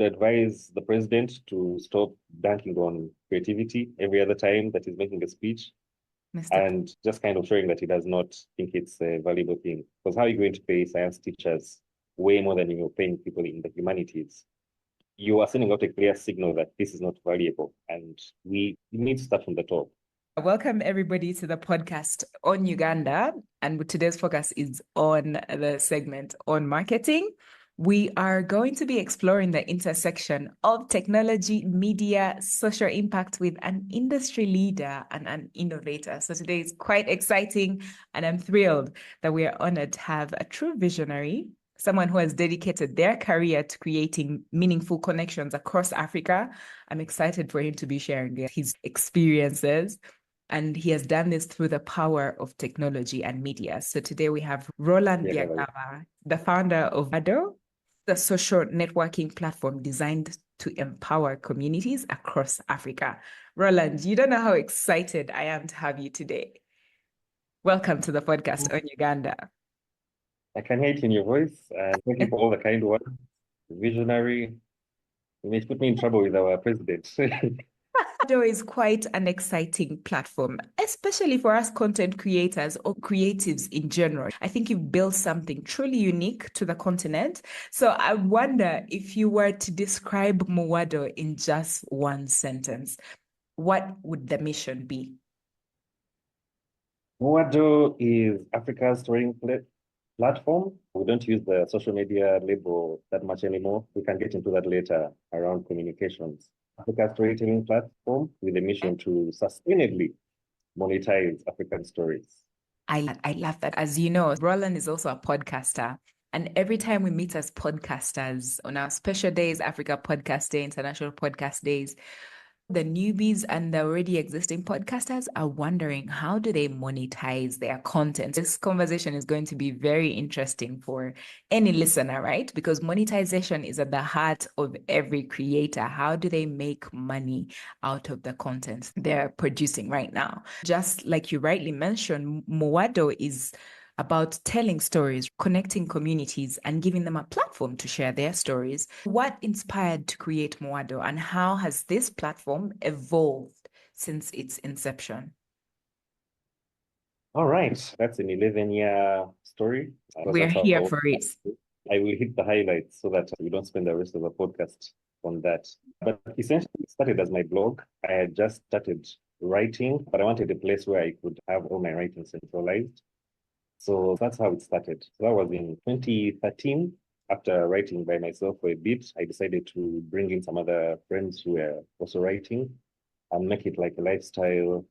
would advise the president to stop banking on creativity every other time that he's making a speech Mr. and just kind of showing that he does not think it's a valuable thing. Because how are you going to pay science teachers way more than you're paying people in the humanities? You are sending out a clear signal that this is not valuable, and we need to start from the top. Welcome everybody to the podcast on Uganda, and today's focus is on the segment on marketing. We are going to be exploring the intersection of technology, media, social impact with an industry leader and an innovator. So today is quite exciting, and I'm thrilled that we are honored to have a true visionary, someone who has dedicated their career to creating meaningful connections across Africa. I'm excited for him to be sharing his experiences. And he has done this through the power of technology and media. So today we have Roland Byabagaba, the founder of Muwado, the social networking platform designed to empower communities across Africa. Roland, you don't know how excited I am to have you today. Welcome to the podcast on Uganda. I can hear it in your voice. Thank you for all the kind words. Visionary. You may put me in trouble with our president. Muwado is quite an exciting platform, especially for us content creators or creatives in general. I think you've built something truly unique to the continent. So I wonder if you were to describe Muwado in just one sentence, what would the mission be? Muwado is Africa's storytelling platform. We don't use the social media label that much anymore. We can get into that later around communications. Africa's storytelling platform with a mission to sustainably monetize African stories. I love that. As you know, Roland is also a podcaster. And every time we meet as podcasters on our special days, Africa Podcast Day, International Podcast Days, the newbies and the already existing podcasters are wondering, how do they monetize their content? This conversation is going to be very interesting for any listener, right? Because monetization is at the heart of every creator. How do they make money out of the content they're producing right now? Just like you rightly mentioned, Muwado is about telling stories, connecting communities, and giving them a platform to share their stories. What inspired to create Muwado, and how has this platform evolved since its inception? All right, that's an 11-year story. We're here for it. I will hit the highlights so that we don't spend the rest of the podcast on that. But essentially, it started as my blog. I had just started writing, but I wanted a place where I could have all my writing centralized. So that's how it started. So that was in 2013. After writing by myself for a bit, I decided to bring in some other friends who were also writing and make it like a lifestyle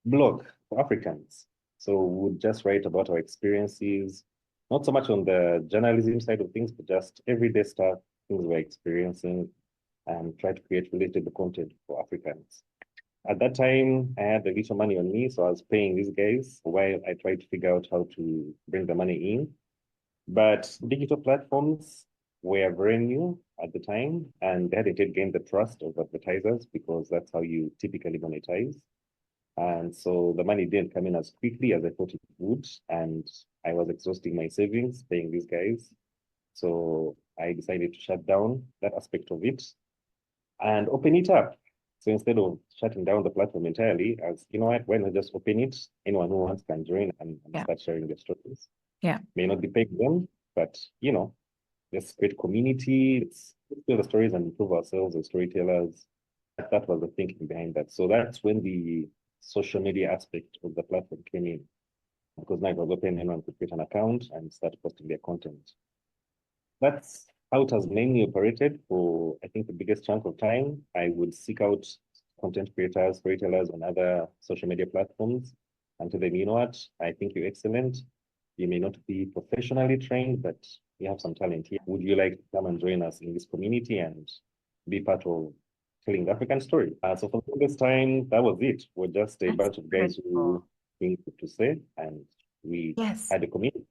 blog for Africans. So we would just write about our experiences, not so much on the journalism side of things, but just everyday stuff, things we're experiencing, and try to create relatable content for Africans. At that time, I had a little money on me, so I was paying these guys while I tried to figure out how to bring the money in. But digital platforms were very new at the time, and they hadn't yet gained the trust of advertisers because that's how you typically monetize. And so the money didn't come in as quickly as I thought it would, and I was exhausting my savings paying these guys. So I decided to shut down that aspect of it and open it up. So instead of shutting down the platform entirely, as you know what, why not just open it? Anyone who wants can join and start sharing their stories. Yeah. May not be paying them, but just create community, let's tell the stories and improve ourselves as storytellers. That was the thinking behind that. So that's when the social media aspect of the platform came in. Because now it was open, anyone could create an account and start posting their content. That's how it has mainly operated for, I think, the biggest chunk of time. I would seek out content creators, storytellers on other social media platforms and tell them, you know what, I think you're excellent. You may not be professionally trained, but you have some talent here. Would you like to come and join us in this community and be part of telling the African story? So for this time, that was it. We're just a bunch of guys who think to say, and we had a community.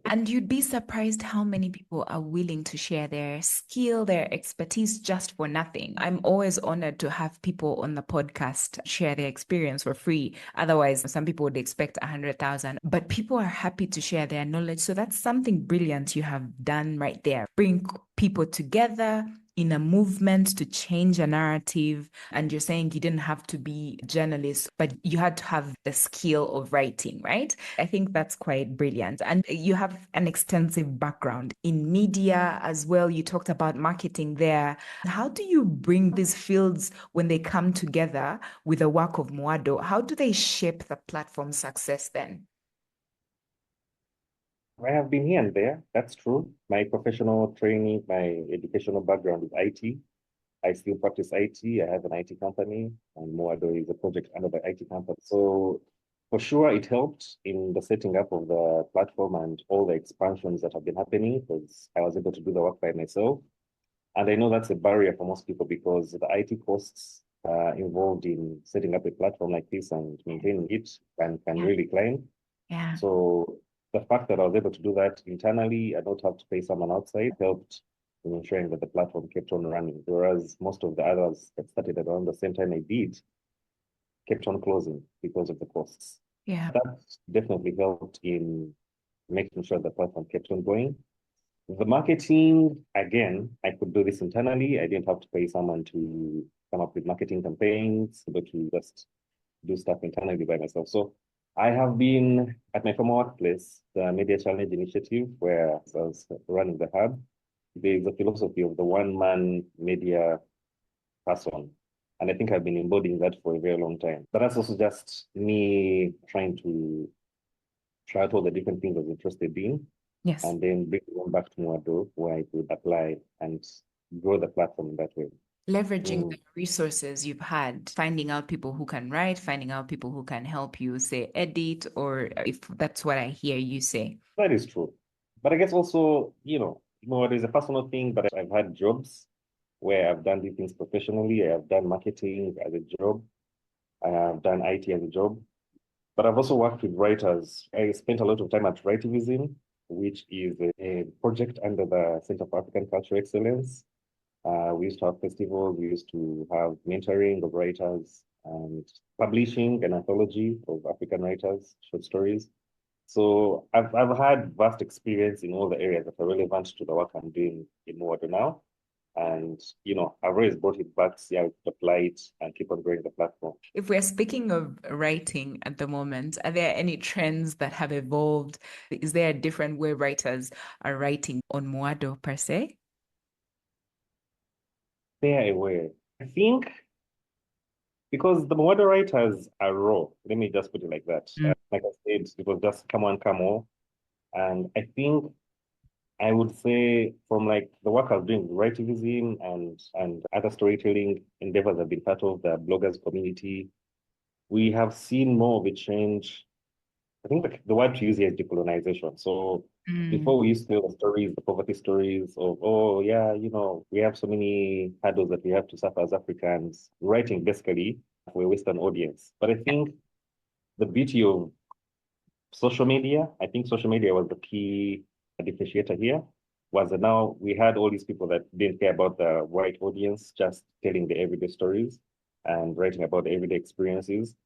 And you'd be surprised how many people are willing to share their skill, their expertise just for nothing. I'm always honored to have people on the podcast share their experience for free. Otherwise, some people would expect 100,000, but people are happy to share their knowledge. So that's something brilliant you have done right there. Bring people together, in a movement to change a narrative. And you're saying you didn't have to be a journalist, but you had to have the skill of writing, right? I think that's quite brilliant. And you have an extensive background in media as well. You talked about marketing there. How do you bring these fields when they come together with the work of Muwado? How do they shape the platform's success then? I have been here and there. That's true. My professional training, my educational background is IT. I still practice IT. I have an IT company, and Muwado is a project under the IT company. So for sure, it helped in the setting up of the platform and all the expansions that have been happening because I was able to do the work by myself. And I know that's a barrier for most people because the IT costs involved in setting up a platform like this and maintaining it can Yeah. really climb. Yeah. So the fact that I was able to do that internally, I don't have to pay someone outside, helped in ensuring that the platform kept on running. Whereas most of the others that started around the same time I did kept on closing because of the costs. Yeah. That definitely helped in making sure the platform kept on going. The marketing, again, I could do this internally. I didn't have to pay someone to come up with marketing campaigns, but to just do stuff internally by myself. So I have been at my former workplace, the Media Challenge Initiative, where I was running the hub. There's a philosophy of the one-man media person. And I think I've been embodying that for a very long time. But that's also just me trying to try out all the different things I was interested in Yes. and then bring them back to Muwado where I could apply and grow the platform in that way. Leveraging Mm. the resources you've had, finding out people who can write, finding out people who can help you, say, edit, or if that's what I hear you say. That is true. But I guess also, there's a personal thing, but I've had jobs where I've done these things professionally. I have done marketing as a job. I have done IT as a job. But I've also worked with writers. I spent a lot of time at Writivism, which is a project under the Center for African Cultural Excellence. We used to have festivals. We used to have mentoring of writers and publishing an anthology of African writers, short stories. So I've had vast experience in all the areas that are relevant to the work I'm doing in Muwado now. And, I've always brought it back, see how to apply it and keep on growing the platform. If we're speaking of writing at the moment, are there any trends that have evolved? Is there a different way writers are writing on Muwado per se? Fair aware. I think because the Muwado writers are raw, let me just put it like that. Mm. Like I said, it was just come on, come on. And I think I would say from like the work I was doing with writivism and other storytelling endeavors I've been part of, the bloggers community, we have seen more of a change. I think the word to use here is decolonization. So Mm. before we used to tell the stories, the poverty stories of, oh yeah, we have so many hurdles that we have to suffer as Africans, writing basically for a Western audience. But I think the beauty of social media, I think social media was the key differentiator here, was that now we had all these people that didn't care about the white audience, just telling the everyday stories and writing about the everyday experiences,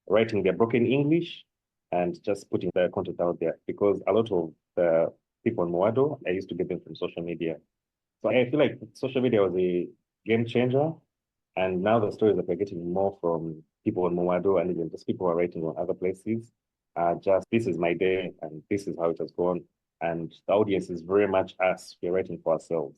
writing their broken English and just putting their content out there. Because a lot of the people in Muwado, I used to get them from social media. So I feel like social media was a game changer. And now the stories that we're getting more from people in Muwado and even just people who are writing on other places are just, this is my day and this is how it has gone. And the audience is very much us. We're writing for ourselves.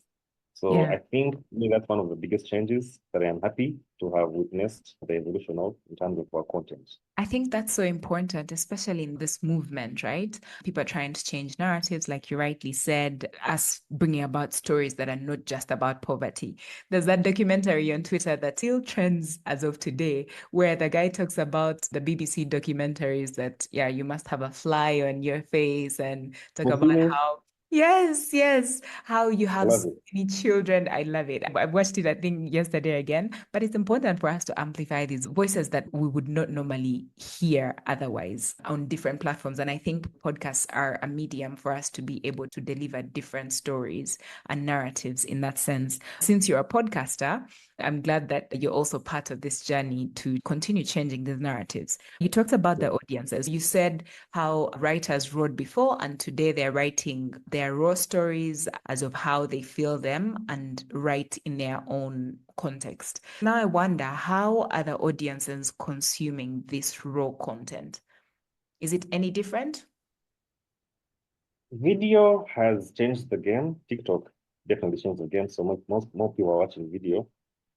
So Yeah. I think that's one of the biggest changes that I am happy to have witnessed the evolution of in terms of our content. I think that's so important, especially in this movement, right? People are trying to change narratives, like you rightly said, us bringing about stories that are not just about poverty. There's that documentary on Twitter that still trends as of today, where the guy talks about the BBC documentaries that, yeah, you must have a fly on your face and talk about Fulfillment, how yes, yes. How you I have love so it. many children. I love it. I watched it, I think, yesterday again. But it's important for us to amplify these voices that we would not normally hear otherwise on different platforms. And I think podcasts are a medium for us to be able to deliver different stories and narratives in that sense. Since you're a podcaster, I'm glad that you're also part of this journey to continue changing these narratives. You talked about the audiences. You said how writers wrote before and today they're writing their raw stories as of how they feel them and write in their own context. Now I wonder, how are the audiences consuming this raw content? Is it any different? Video has changed the game. TikTok definitely changed the game. So more people are watching video.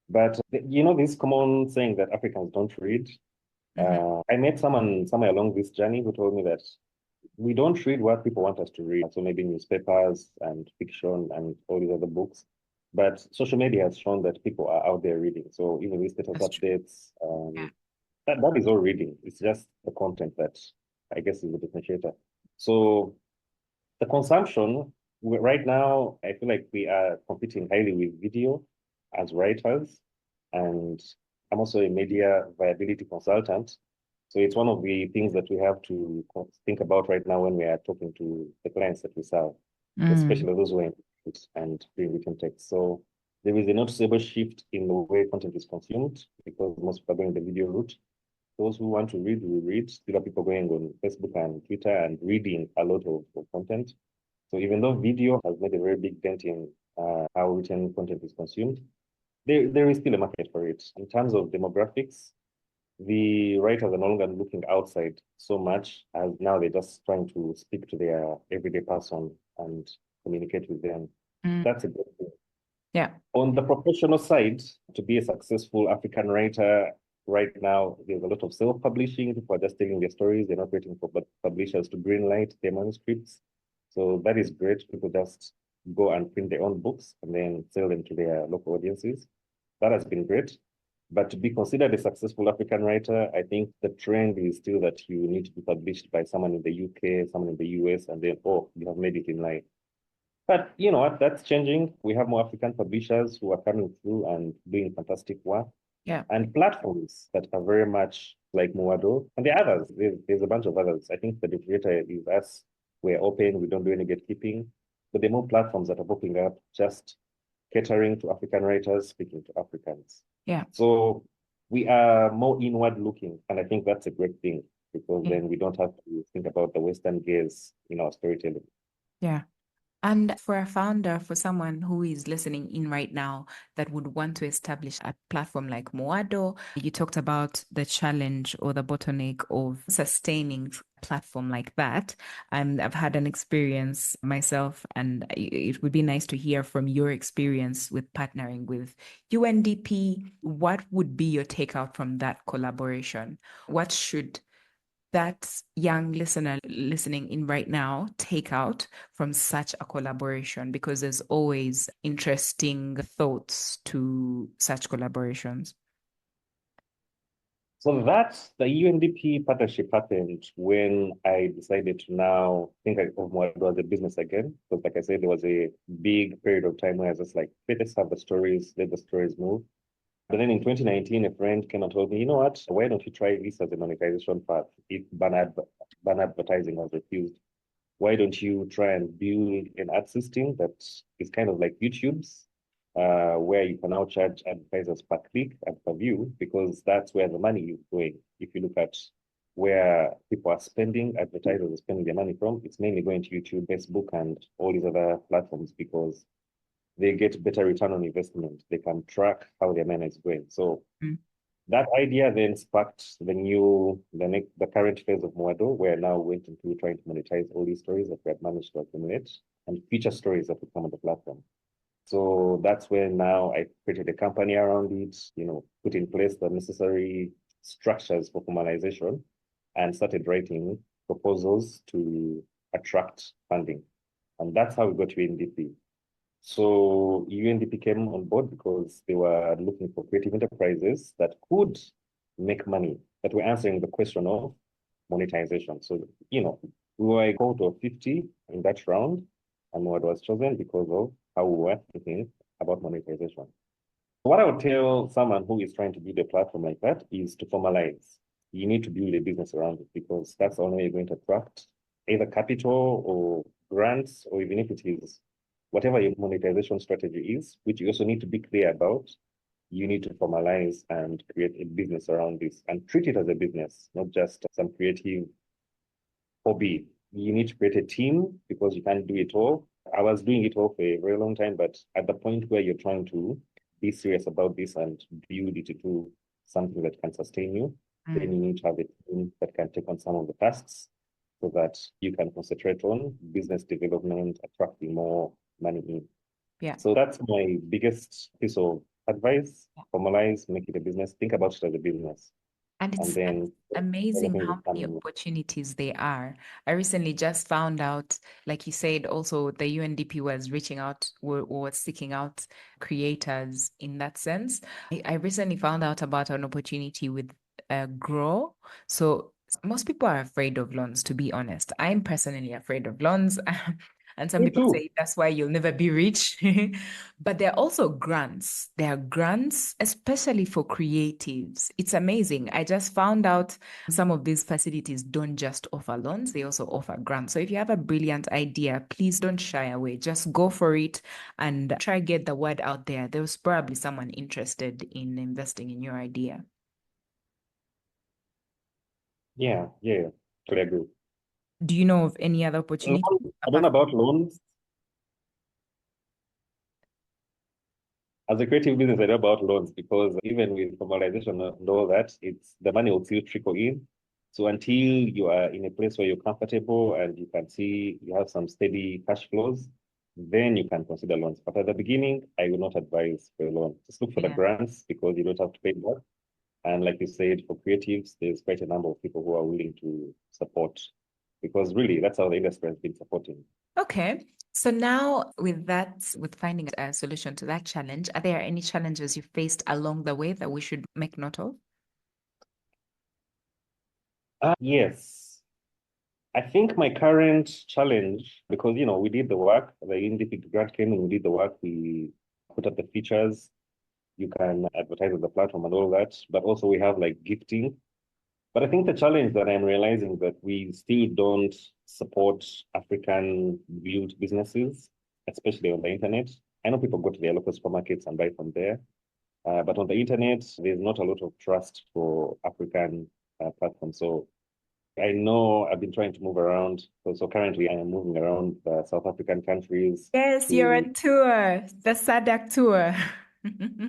But this common saying that Africans don't read. I met someone somewhere along this journey who told me that we don't read what people want us to read. So maybe newspapers and fiction and all these other books. But social media has shown that people are out there reading. So even these status That's true. updates, Yeah. that is all reading. It's just the content that I guess is the differentiator. So the consumption right now, I feel like we are competing highly with video as writers, and I'm also a media viability consultant. So it's one of the things that we have to think about right now when we are talking to the clients that we serve, especially those who are in it and doing written text. So there is a noticeable shift in the way content is consumed because most people are going the video route. Those who want to read will read. Still are people going on Facebook and Twitter and reading a lot of content. So even though video has made a very big dent in how written content is consumed, there is still a market for it. In terms of demographics, the writers are no longer looking outside so much as now they're just trying to speak to their everyday person and communicate with them. That's a good thing. Yeah. On the professional side, to be a successful African writer right now, there's a lot of self-publishing. People are just telling their stories. They're not waiting for publishers to greenlight their manuscripts. So that is great. People just go and print their own books and then sell them to their local audiences. That has been great. But to be considered a successful African writer, I think the trend is still that you need to be published by someone in the UK, someone in the US, and then, oh, you have made it in life. But you know what? That's changing. We have more African publishers who are coming through and doing fantastic work. Yeah. And platforms that are very much like Muwado. And there are others. There's a bunch of others. I think the differentiator is us. We're open. We don't do any gatekeeping. But there are more platforms that are popping up, just catering to African writers, speaking to Africans. Yeah. So we are more inward looking. And I think that's a great thing because then we don't have to think about the Western gaze in our storytelling. Yeah. And for a founder, for someone who is listening in right now that would want to establish a platform like Muwado, you talked about the challenge or the bottleneck of sustaining a platform like that. And I've had an experience myself, and it would be nice to hear from your experience with partnering with UNDP. What would be your takeout from that collaboration? What should that young listener listening in right now take out from such a collaboration? Because there's always interesting thoughts to such collaborations. So the UNDP partnership happened when I decided to now think of Muwado as a business again. Because like I said, there was a big period of time where I was just like, let's have the stories, let the stories move. But then in 2019, a friend came and told me, you know what, why don't you try this as a monetization path? If ban advertising was refused, why don't you try and build an ad system that is kind of like YouTube's, where you can now charge advertisers per click and per view, because that's where the money is going. If you look at where people are spending, advertisers are spending their money from, it's mainly going to YouTube, Facebook, and all these other platforms because they get better return on investment. They can track how their money is going. So that idea then sparked the current phase of Muwado, where now went into trying to monetize all these stories that we have managed to accumulate and future stories that will come on the platform. So that's where now I created a company around it, put in place the necessary structures for formalization and started writing proposals to attract funding. And that's how we got to UNDP. So UNDP came on board because they were looking for creative enterprises that could make money, that were answering the question of monetization. So, we were a cohort of 50 in that round, and what was chosen because of how we were thinking about monetization. What I would tell someone who is trying to build a platform like that is to formalize. You need to build a business around it because that's the only way you're going to attract either capital or grants, or even if it is whatever your monetization strategy is, which you also need to be clear about, you need to formalize and create a business around this and treat it as a business, not just some creative hobby. You need to create a team because you can't do it all. I was doing it all for a very long time, but at the point where you're trying to be serious about this and build it to something that can sustain you, then you need to have a team that can take on some of the tasks so that you can concentrate on business development, attracting more money in. Yeah. So that's my biggest piece of advice. Formalize, make it a business. Think about it as a business. And And it's then amazing everything how will many come. opportunities there are. I recently just found out, like you said, also the UNDP was reaching out or was seeking out creators in that sense. I recently found out about an opportunity with Grow. So most people are afraid of loans, to be honest. I'm personally afraid of loans. And some Me people too. say that's why you'll never be rich. But there are also grants. There are grants, especially for creatives. It's amazing. I just found out some of these facilities don't just offer loans, they also offer grants. So if you have a brilliant idea, please don't shy away. Just go for it and try get the word out there. There's probably someone interested in investing in your idea. Yeah, yeah, totally agree. Do you know of any other opportunity I don't apart know from? about loans. As a creative business, I know about loans because even with formalization and all that, it's the money will still trickle in. So until you are in a place where you're comfortable and you can see you have some steady cash flows, then you can consider loans. But at the beginning, I would not advise for a loan. Just look for the Yeah. grants because you don't have to pay more. And like you said, for creatives, there's quite a number of people who are willing to support because really that's how the industry has been supporting. Okay. So now with that, with finding a solution to that challenge, are there any challenges you faced along the way that we should make note of? Yes. I think my current challenge, because we did the work, the indie grant came and we did the work, we put up the features, you can advertise on the platform and all that, but also we have like gifting. But I think the challenge that I'm realizing that we still don't support African built businesses, especially on the internet. I know people go to their local supermarkets and buy from there, but on the internet, there's not a lot of trust for African platforms. So I know I've been trying to move around. So currently I am moving around the South African countries Yes, you're to, on tour, the SADC tour.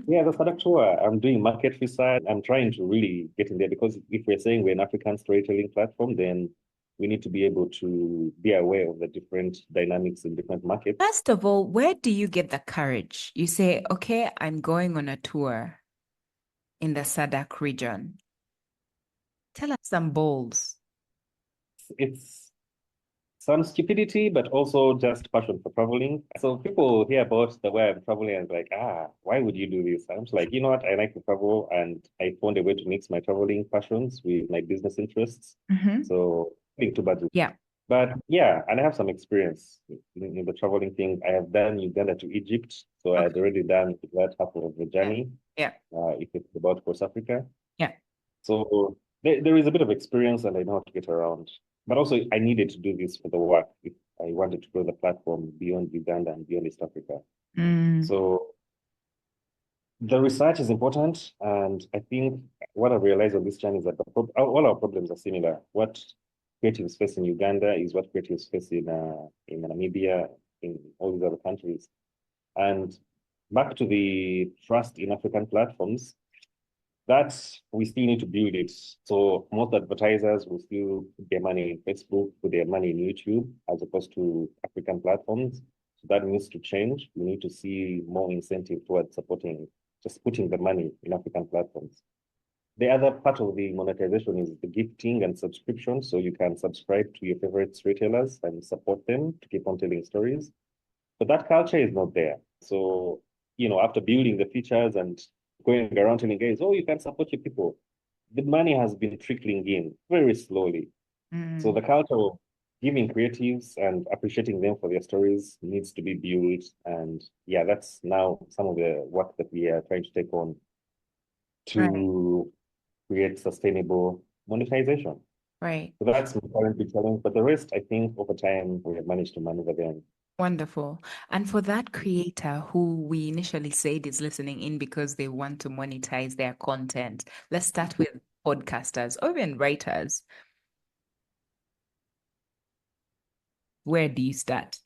yeah, the product tour. I'm doing market research. I'm trying to really get in there because if we're saying we're an African storytelling platform, then we need to be able to be aware of the different dynamics in different markets. First of all, where do you get the courage? You say, okay, I'm going on a tour in the SADC region. Tell us some balls. It's some stupidity, but also just passion for traveling. So people hear about the way I'm traveling and like, why would you do this? I'm just like, you know what? I like to travel and I found a way to mix my traveling passions with my business interests. Mhm. So nothing too bad. Yeah. But yeah, and I have some experience in the traveling thing. I have done Uganda to Egypt. So I had Okay. already done that half of the Yeah. journey, Yeah. if it's about Cross Africa. Yeah. So there is a bit of experience and I know how to get around. But also, I needed to do this for the work if I wanted to grow the platform beyond Uganda and beyond East Africa. Mm. So the research is important. And I think what I've realized on this journey is that all our problems are similar. What creatives face in Uganda is what creatives face in Namibia, in all these other countries. And back to the trust in African platforms, that's we still need to build it. So most advertisers will still put their money in Facebook, put their money in YouTube, as opposed to African platforms. So that needs to change. We need to see more incentive towards supporting, just putting the money in African platforms. The other part of the monetization is the gifting and subscription. So you can subscribe to your favorite retailers and support them to keep on telling stories. But that culture is not there. So, after building the features and going around telling guys, oh, you can support your people, the money has been trickling in very slowly. So Mm. the culture of giving creatives and appreciating them for their stories needs to be built. And yeah, that's now some of the work that we are trying to take on Right. to create sustainable monetization. Right. So that's my current big challenge. But the rest, I think over time, we have managed to maneuver them. Wonderful. And for that creator who we initially said is listening in because they want to monetize their content, let's start with podcasters or even writers. Where do you start?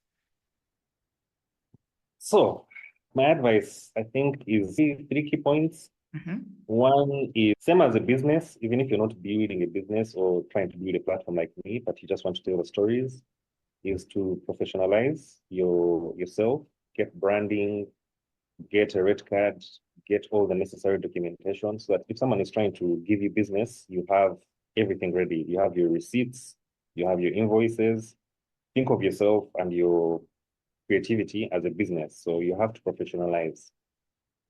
So my advice, I think, is three key points. Mm-hmm. One is same as a business, even if you're not building a business or trying to build a platform like me, but you just want to tell the stories, is to professionalize yourself, get branding, get a red card, get all the necessary documentation so that if someone is trying to give you business, you have everything ready. You have your receipts, you have your invoices. Think of yourself and your creativity as a business. So you have to professionalize.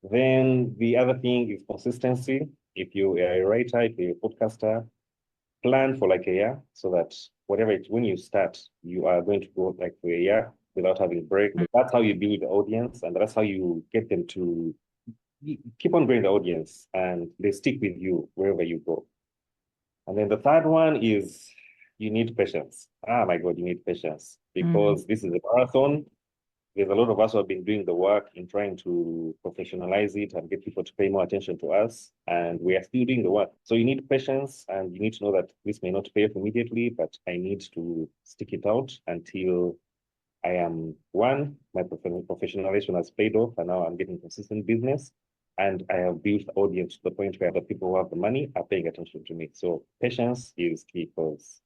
Then the other thing is consistency. If you are a writer, if you're a podcaster, plan for like a year so that when you start, you are going to go like for a year without having a break. That's how you build the audience, and that's how you get them to keep on growing the audience and they stick with you wherever you go. And then the third one is you need patience. Ah, my God, you need patience because this is a marathon. There's a lot of us who have been doing the work in trying to professionalize it and get people to pay more attention to us. And we are still doing the work. So you need patience and you need to know that this may not pay off immediately, but I need to stick it out until I am my professionalization has paid off and now I'm getting consistent business. And I have built the audience to the point where the people who have the money are paying attention to me. So patience is key because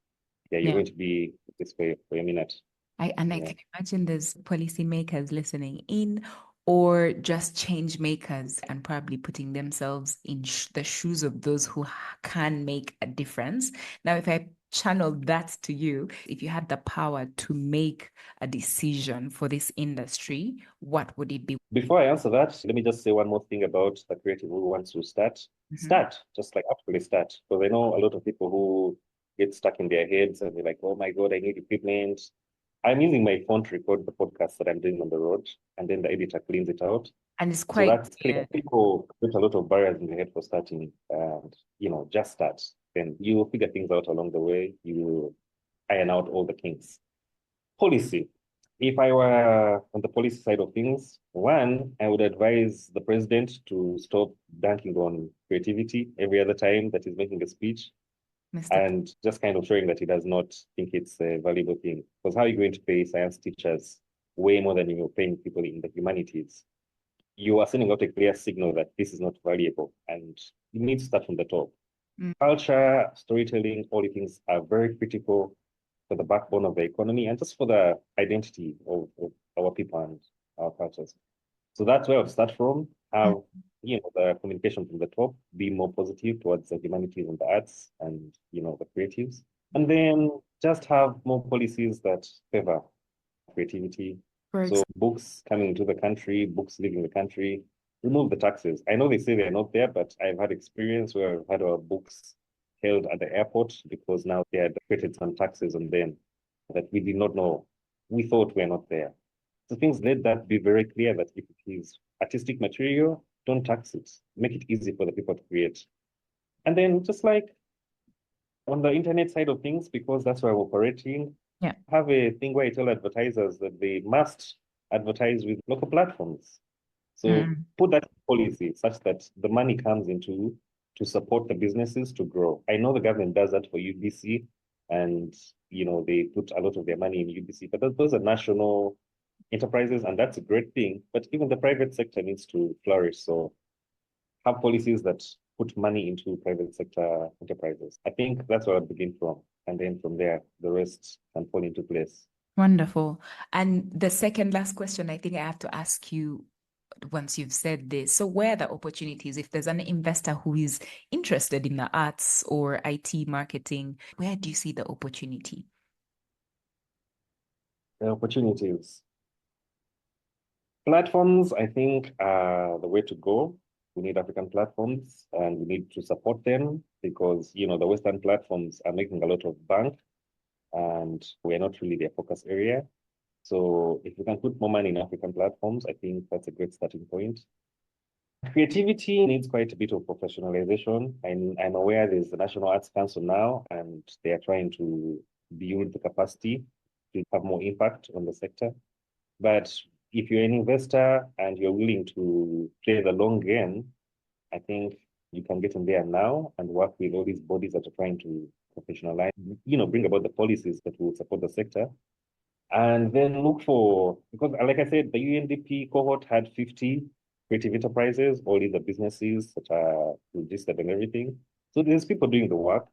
you're going to be this way for a minute. I can imagine there's policymakers listening in or just change makers and probably putting themselves in the shoes of those who can make a difference. Now, if I channel that to you, if you had the power to make a decision for this industry, what would it be? Before I answer that, let me just say one more thing about the creative who wants to start. Start, just like actually start. Because I know a lot of people who get stuck in their heads and they're like, oh my God, I need equipment. I'm using my phone to record the podcast that I'm doing on the road, and then the editor cleans it out. And it's So quite that's clear. People put a lot of barriers in their head for starting, and just start. Then you will figure things out along the way. You will iron out all the kinks. Policy. If I were on the policy side of things, one, I would advise the president to stop banking on creativity every other time that he's making a speech and just kind of showing that he does not think it's a valuable thing. Because how are you going to pay science teachers way more than you're paying people in the humanities? You are sending out a clear signal that this is not valuable and you need to start from the top. Culture, storytelling, all these things are very critical for the backbone of the economy and just for the identity of our people and our cultures. So that's where I'll start from. Have the communication from the top be more positive towards the humanities and the arts and the creatives. And then just have more policies that favor creativity. So books coming into the country, books leaving the country, remove the taxes. I know they say they're not there, but I've had experience where I've had our books held at the airport because now they had created some taxes on them that we did not know. We thought were not there. So things let that be very clear that if it is artistic material, don't tax it. Make it easy for the people to create. And then just like on the internet side of things, because that's where we're operating, have a thing where I tell advertisers that they must advertise with local platforms. So put that policy such that the money comes into to support the businesses to grow. I know the government does that for UBC and they put a lot of their money in UBC, but those are national enterprises and that's a great thing. But even the private sector needs to flourish. So have policies that put money into private sector enterprises. I think that's where I begin from. And then from there, the rest can fall into place. Wonderful. And the second last question I think I have to ask you once you've said this. So where are the opportunities? If there's an investor who is interested in the arts or IT marketing, where do you see the opportunity? The opportunities. Platforms, I think, are the way to go. We need African platforms and we need to support them because, the Western platforms are making a lot of bank and we're not really their focus area. So if we can put more money in African platforms, I think that's a great starting point. Creativity needs quite a bit of professionalization. I'm aware there's the National Arts Council now, and they are trying to build the capacity to have more impact on the sector. But if you're an investor and you're willing to play the long game, I think you can get in there now and work with all these bodies that are trying to professionalize, bring about the policies that will support the sector And then look for, because like I said, the UNDP cohort had 50 creative enterprises, all these are businesses that are registered and everything. So there's people doing the work.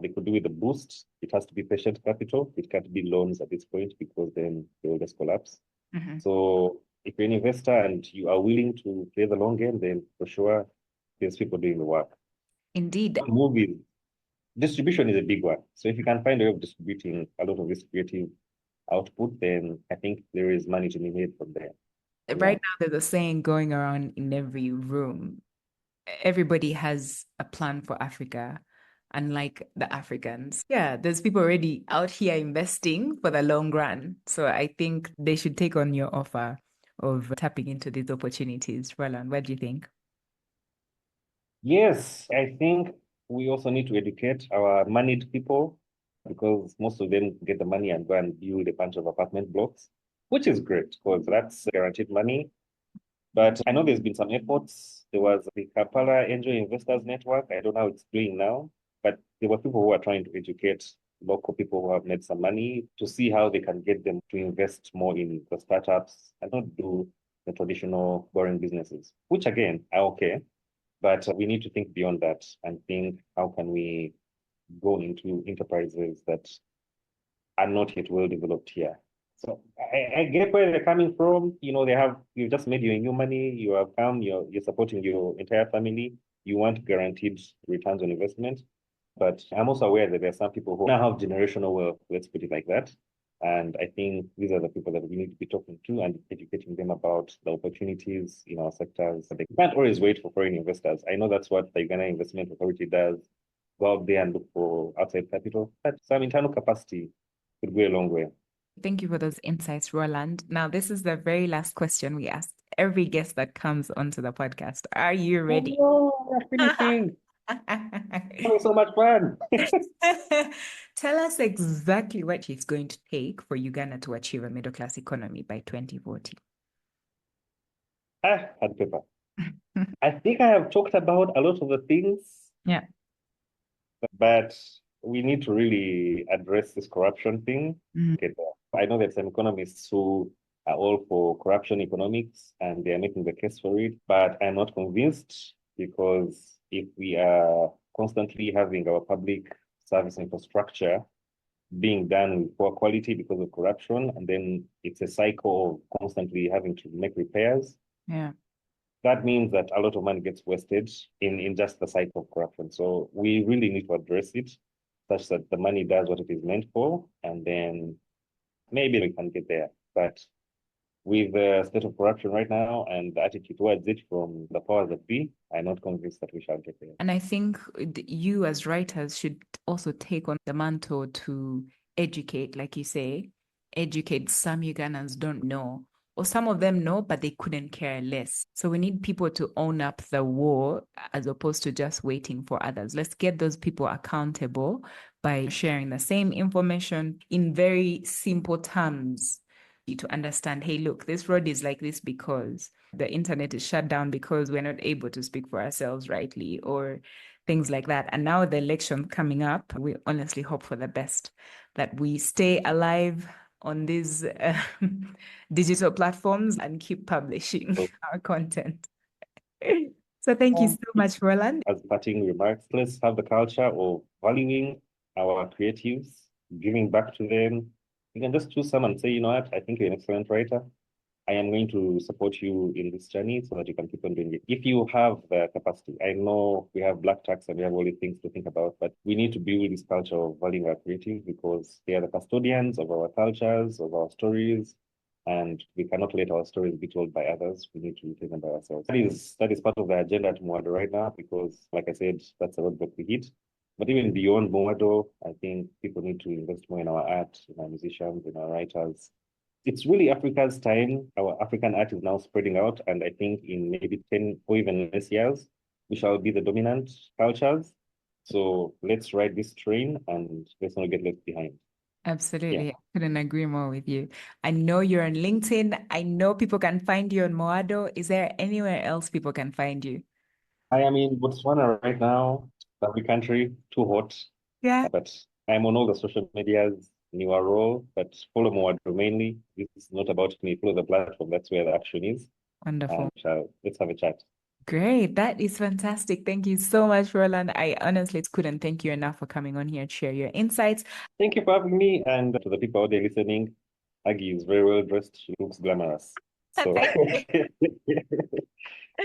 They could do with a boost. It has to be patient capital. It can't be loans at this point because then they will just collapse. Mm-hmm. So if you're an investor and you are willing to play the long game, then for sure there's people doing the work. Indeed. Movies, distribution is a big one. So if you can find a way of distributing a lot of this creative output, then I think there is money to be made from there. Right now, there's a saying going around in every room. Everybody has a plan for Africa, unlike the Africans. Yeah, there's people already out here investing for the long run. So I think they should take on your offer of tapping into these opportunities. Roland, what do you think? Yes, I think we also need to educate our moneyed people because most of them get the money and go and build a bunch of apartment blocks, which is great because that's guaranteed money. But I know there's been some efforts. There was the Kampala Angel Investors Network. I don't know how it's doing now, but there were people who are trying to educate local people who have made some money to see how they can get them to invest more in the startups and not do the traditional boring businesses, which again are okay. But we need to think beyond that and think how can we go into enterprises that are not yet well developed here. So I get where they're coming from. You know, you've just made your new money, you have come, you're supporting your entire family, you want guaranteed returns on investment. But I'm also aware that there are some people who now have generational wealth, let's put it like that. And I think these are the people that we need to be talking to and educating them about the opportunities in our sectors. They can't always wait for foreign investors. I know that's what the Uganda Investment Authority does. Go out there and look for outside capital. But some internal capacity could go a long way. Thank you for those insights, Roland. Now, this is the very last question we ask every guest that comes onto the podcast. Are you ready? Oh, we're finishing. Having so much fun. Tell us exactly what it's going to take for Uganda to achieve a middle class economy by 2040. Hard paper. I think I have talked about a lot of the things. Yeah. But we need to really address this corruption thing. Mm. Okay, I know that some economists who are all for corruption economics and they are making the case for it, but I'm not convinced because if we are constantly having our public service infrastructure being done with poor quality because of corruption, and then it's a cycle of constantly having to make repairs. Yeah. That means that a lot of money gets wasted in just the cycle of corruption. So we really need to address it such that the money does what it is meant for, and then maybe we can get there. But with the state of corruption right now and the attitude towards it from the powers that be, I'm not convinced that we shall get there. And I think you as writers should also take on the mantle to educate, like you say, educate. Some Ugandans don't know, or some of them know, but they couldn't care less. So we need people to own up the war as opposed to just waiting for others. Let's get those people accountable by sharing the same information in very simple terms to understand, hey, look, this road is like this because the internet is shut down because we're not able to speak for ourselves rightly, or things like that. And now the election coming up, we honestly hope for the best, that we stay alive on these digital platforms and keep publishing our content. So thank you so much, Roland. As parting remarks, let's have the culture of valuing our creatives, giving back to them. You can just choose someone and say, you know what, I think you're an excellent writer. I am going to support you in this journey so that you can keep on doing it. If you have the capacity, I know we have black tax and we have all these things to think about, but we need to build this culture of valuing our creatives because they are the custodians of our cultures, of our stories, and we cannot let our stories be told by others. We need to tell them by ourselves. That is part of the agenda at Muwado right now because, like I said, that's a roadblock we hit. But even beyond Muwado, I think people need to invest more in our art, in our musicians, in our writers. It's really Africa's time. Our African art is now spreading out, and I think in maybe 10 or even less years, we shall be the dominant cultures. So let's ride this train and let's not get left behind. Absolutely. Yeah. I couldn't agree more with you. I know you're on LinkedIn. I know people can find you on Muwado. Is there anywhere else people can find you? I am in Botswana right now, lovely country, too hot, Yeah. but I'm on all the social medias. newer role, but follow Muwado mainly. It's not about me. Follow the platform. That's where the action is. Wonderful. Let's have a chat. Great. That is fantastic. Thank you so much, Roland. I honestly couldn't thank you enough for coming on here and share your insights. Thank you for having me. And to the people out there listening, Aggie is very well dressed. She looks glamorous. So